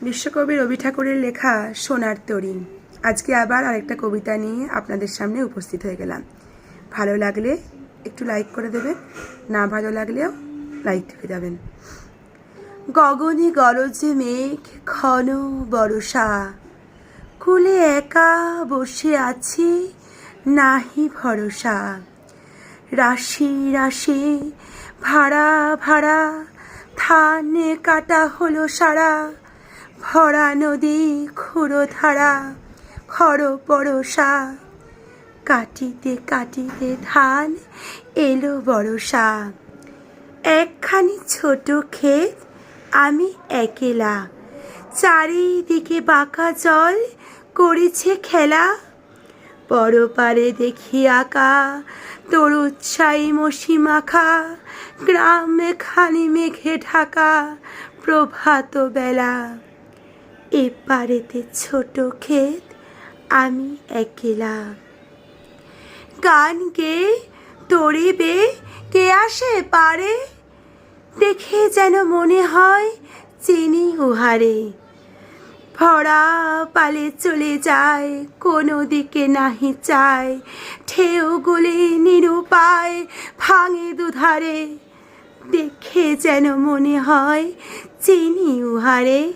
বিশ্বকবি রবি ঠাকুরের লেখা সোনার তরী। আজকে আবার আরেকটা কবিতা নিয়ে আপনাদের সামনে উপস্থিত হয়ে গেলাম। ভালো লাগলে একটু লাইক করে দেবেন, না ভালো লাগলেও লাইক করে যাবেন। গগনে গরজে মেঘ, ঘন বরষা, কুলে একা বসে আছি নাহি ভরসা। রাশি রাশি ভাড়া ভাড়া ধানে কাটা হলো সারা। ভরা নদী ক্ষুরো ধারা খর বরষা। কাটিতে কাটিতে ধান এলো বরষা। একখানি ছোট ক্ষেত, আমি একেলা। চারিদিকে বাঁকা জল করেছে খেলা। বড় পারে দেখি আঁকা তরুচ্ছাই মসি মাখা। গ্রামে খানি মেঘে ঢাকা প্রভাত বেলা। এপারেতে ছোট ক্ষেত, আমি একেলা। গান গে তরিবে কে আসে পারে, দেখে যেন মনে হয় চিনি উহারে। ভরা পালে চলে যায়, কোনো দিকে নাহি চায়। ঢেউগুলি নিরুপায় ভাঙে দুধারে, দেখে যেন মনে হয় চিনি উহারে।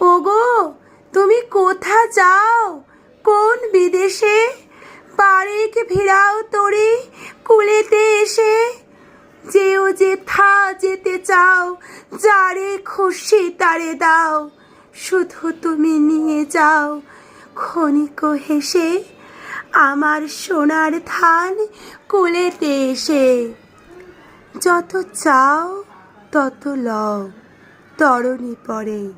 ওগো তুমি কোথা যাও, কোন বিদেশে? বাড়িক ভিড়াও তরি কুলেতে এসে। যেও যেথা যেতে চাও, যারে খুশি তারে দাও। শুধু তুমি নিয়ে যাও ক্ষণিক হেসে, আমার সোনার ধান কুলেতে এসে। যত চাও তত লও, তরণী পরে।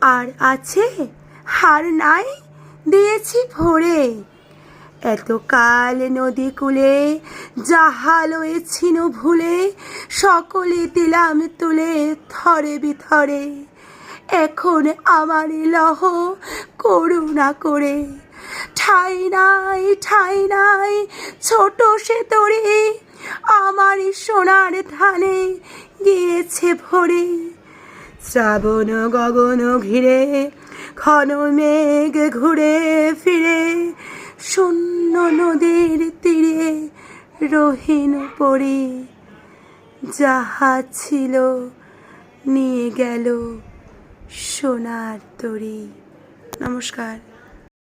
আর আছে হার নাই, দিয়েছি ভরে। এতকাল নদী কূলে যাহা লয়েছিল ভুলে, সকলে দিলাম তুলে থরে বিথরে। এখন আমারই লহ করুণা করে। ঠাই নাই ঠাই নাই ছোট সে তরি, আমারই সোনার ধানে গিয়েছে ভরে। শ্রাবণ গগন ঘিরে ঘন মেঘ ঘুরে ফিরে। শূন্য নদীর তীরে রহিন পড়ে। যাহা ছিল নিয়ে গেল সোনার তরী। নমস্কার।